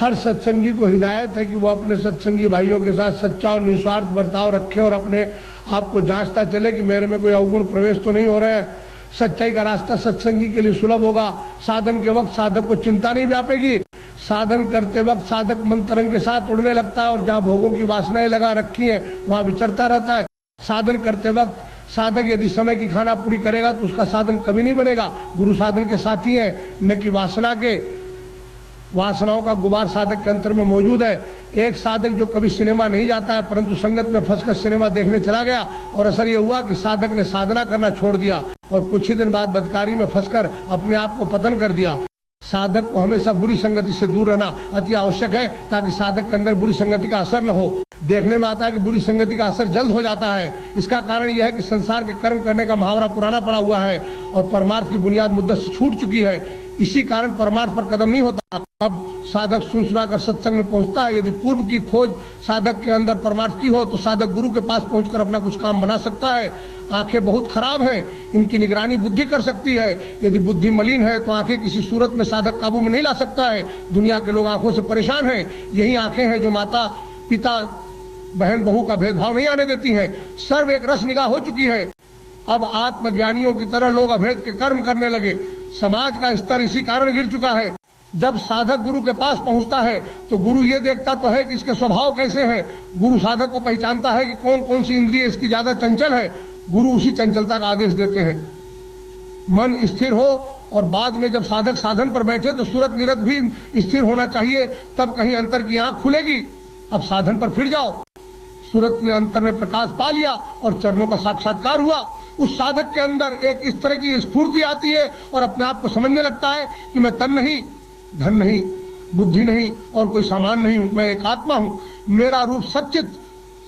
हर सत्संगी को हिदायत है कि वो अपने सत्संगी भाइयों के साथ सच्चा और निस्वार्थ बर्ताव रखे और अपने आप को जांचता चले कि मेरे में कोई अवगुण प्रवेश तो नहीं हो रहे हैं। सच्चाई का रास्ता सत्संगी के लिए सुलभ होगा। साधन के वक्त साधक को चिंता नहीं व्यापेगी। साधन करते वक्त साधक मन तरंग के साथ उड़ने लगता है और जहाँ भोगों की वासनाएं लगा रखी है वहां विचरता रहता है। साधन करते वक्त साधक यदि समय की खाना पूरी करेगा तो उसका साधन कभी नहीं बनेगा। गुरु साधन के साथी है, न कि वासना के। वासनाओं का गुबार साधक के अंतर में मौजूद है। एक साधक जो कभी सिनेमा नहीं जाता है परंतु संगत में फंसकर सिनेमा देखने चला गया और असर ये हुआ कि साधक ने साधना करना छोड़ दिया और कुछ ही दिन बाद बदकारी में फंसकर अपने आप को पतन कर दिया। साधक को हमेशा बुरी संगति से दूर रहना अति आवश्यक है ताकि साधक के अंदर बुरी संगति का असर न हो। देखने में आता है कि बुरी संगति का असर जल्द हो जाता है। इसका कारण यह है कि संसार के कर्म करने का मुहावरा पुराना पड़ा हुआ है और परमार्थ की बुनियाद मुद्दत से छूट चुकी है। इसी कारण परमार्थ पर कदम नहीं होता। अब साधक सुन सुना कर सत्संग में पहुंचता है। यदि पूर्व की खोज साधक के अंदर परमार्थ की हो तो साधक गुरु के पास पहुंचकर अपना कुछ काम बना सकता है। आंखें बहुत खराब हैं, इनकी निगरानी बुद्धि कर सकती है। यदि बुद्धि मलिन है तो आंखें किसी सूरत में साधक काबू में नहीं ला सकता है। दुनिया के लोग आंखों से परेशान हैं। यही आंखें हैं जो माता पिता बहन बहू का भेदभाव नहीं आने देती हैं। सर्व एक रस निगाह हो चुकी है। अब आत्मज्ञानियों की तरह लोग अभेद के कर्म करने लगे। समाज का स्तर इसी कारण गिर चुका है। जब साधक गुरु के पास पहुंचता है तो गुरु ये देखता तो है कि इसके स्वभाव कैसे हैं। गुरु साधक को पहचानता है कि कौन कौन सी इंद्रिय इसकी ज्यादा चंचल है। गुरु उसी चंचलता का आदेश देते हैं। मन स्थिर हो और बाद में जब साधक साधन पर बैठे तो सूरत निरत भी स्थिर होना चाहिए, तब कहीं अंतर की आंख खुलेगी। अब साधन पर फिर जाओ। सूरत में अंतर में प्रकाश पा लिया और चरणों का साक्षात्कार हुआ। उस साधक के अंदर एक इस तरह की स्फूर्ति आती है और अपने आप को समझने लगता है कि मैं तन नहीं, धन नहीं, बुद्धि नहीं और कोई सामान नहीं हूं। मैं एक आत्मा हूं। मेरा रूप सच्चित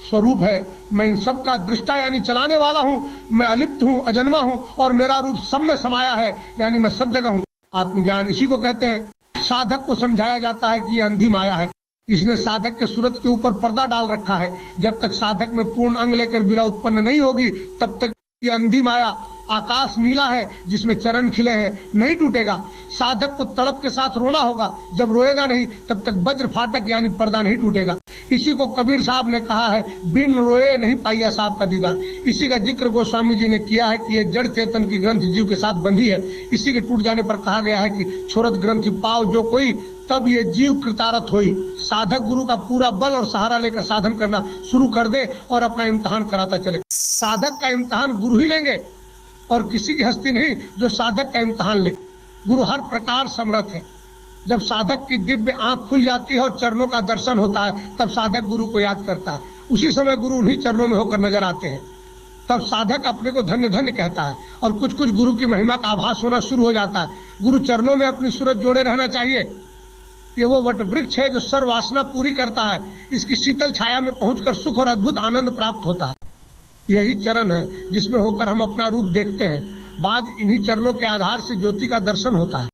स्वरूप है। मैं इन सब का दृष्टा यानी चलाने वाला हूं। मैं अलिप्त हूं, अजन्मा हूं और मेरा रूप सब में समाया है यानी मैं सब जगह हूं। आत्मज्ञान इसी को कहते हैं। साधक को समझाया जाता है कि यह अंधी माया है। इसने साधक के सूरत के ऊपर पर्दा डाल रखा है। जब तक साधक में पूर्ण अंग लेकर विरा उत्पन्न नहीं होगी तब तक ये अंधी माया आकाश नीला है जिसमें चरण खिले हैं, नहीं टूटेगा। साधक को तड़प के साथ रोना होगा। जब रोएगा नहीं तब तक वज्र फाटक यानी पर्दा नहीं टूटेगा। इसी को कबीर साहब ने कहा है, बिन रोए नहीं पाइया साहब का दीदार। इसी का जिक्र गोस्वामी जी ने किया है कि ये जड़ चेतन की ग्रंथ जीव के साथ बंधी है। इसी के टूट जाने पर कहा गया है कि छोरत ग्रंथि पाव जो कोई तब ये जीव कृतारथ होई। साधक गुरु का पूरा बल और सहारा लेकर साधन करना शुरू कर दे और अपना इम्तिहान कराता चले। साधक का इम्तिहान गुरु ही लेंगे और किसी की हस्ती नहीं जो साधक का इम्तिहान ले। गुरु हर प्रकार समर्थ है। जब साधक की दिव्य आंख खुल जाती है और चरणों का दर्शन होता है तब साधक गुरु को याद करता है। उसी समय गुरु उन्हीं चरणों में होकर नजर आते हैं। तब साधक अपने को धन्य धन्य कहता है और कुछ कुछ गुरु की महिमा का आभास होना शुरू हो जाता है। गुरु चरणों में अपनी सूरत जोड़े रहना चाहिए। ये वो वट वृक्ष है जो सर्व वासना पूरी करता है। इसकी शीतल छाया में पहुंचकर सुख और अद्भुत आनंद प्राप्त होता है। यही चरण है जिसमें होकर हम अपना रूप देखते हैं। बाद इन्हीं चरणों के आधार से ज्योति का दर्शन होता है।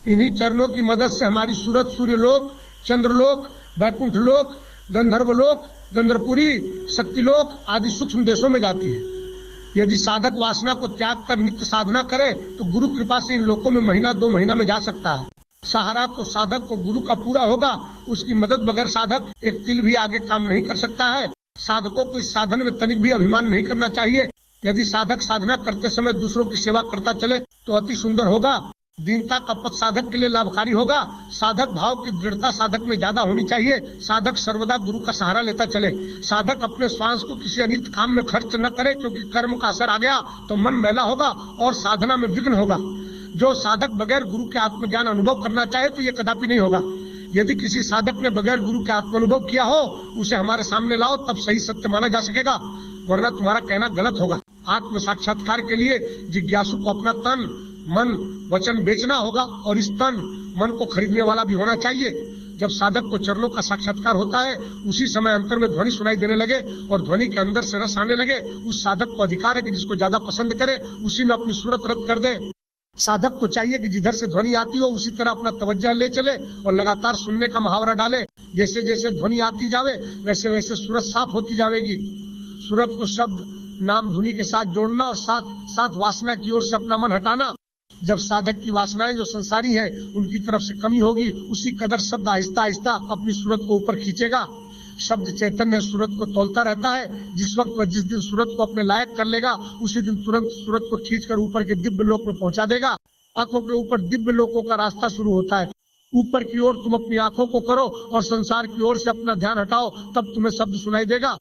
इन्हीं चरणों की मदद से हमारी सूरत सूर्यलोक, चंद्रलोक, वैकुंठ लोक, गंधर्वलोक, गंधर्वपुरी, शक्तिलोक आदि सूक्ष्म देशों में जाती है। यदि साधक वासना को त्याग कर नित्य साधना करे तो गुरु कृपा से इन लोकों में महीना 2 महीना में जा सकता है। सहारा तो साधक को गुरु का पूरा होगा। उसकी मदद बगैर साधक एक तिल भी आगे काम नहीं कर सकता है। साधकों को इस साधन में तनिक भी अभिमान नहीं करना चाहिए। यदि साधक साधना करते समय दूसरों की सेवा करता चले तो अति सुंदर होगा। दीनता का पथ साधक के लिए लाभकारी होगा। साधक भाव की दृढ़ता साधक में ज्यादा होनी चाहिए। साधक सर्वदा गुरु का सहारा लेता चले। साधक अपने श्वास को किसी अनित काम में खर्च न करे क्योंकि कर्म का असर आ गया तो मन मैला होगा और साधना में विघ्न होगा। जो साधक बगैर गुरु के आत्मज्ञान अनुभव करना चाहे तो ये कदापि नहीं होगा। यदि किसी साधक ने बगैर गुरु के आत्म अनुभव किया हो उसे हमारे सामने लाओ, तब सही सत्य माना जा सकेगा, वरना तुम्हारा कहना गलत होगा। आत्म साक्षात्कार के लिए जिज्ञासु को अपना तन मन वचन बेचना होगा और इस तन मन को खरीदने वाला भी होना चाहिए। जब साधक को चरणों का साक्षात्कार होता है उसी समय अंतर में ध्वनि सुनाई देने लगे और ध्वनि के अंदर से रस आने लगे। उस साधक को अधिकार है कि जिसको ज्यादा पसंद करे उसी में अपनी सूरत रद्द कर दे। साधक को चाहिए कि जिधर से ध्वनि आती हो उसी तरह अपना तवज्जो ले चले और लगातार सुनने का मुहावरा डाले। जैसे जैसे ध्वनि आती जावे वैसे वैसे सूरत साफ होती जाएगी। सूरत को शब्द नाम धुनी के साथ जोड़ना और साथ साथ वासना की ओर से अपना मन हटाना। जब साधक की वासनाएं जो संसारी है उनकी तरफ से कमी होगी, उसी कदर शब्द आहिस्ता आहिस्ता अपनी सूरत को ऊपर खींचेगा। शब्द चैतन्य सूरत को तौलता रहता है। जिस वक्त वह जिस दिन सूरत को अपने लायक कर लेगा, उसी दिन तुरंत सूरत को खींचकर ऊपर के दिव्य लोक में पहुंचा देगा। आंखों के ऊपर दिव्य लोकों का रास्ता शुरू होता है। ऊपर की ओर तुम अपनी आंखों को करो और संसार की ओर से अपना ध्यान हटाओ, तब तुम्हें शब्द सुनाई देगा।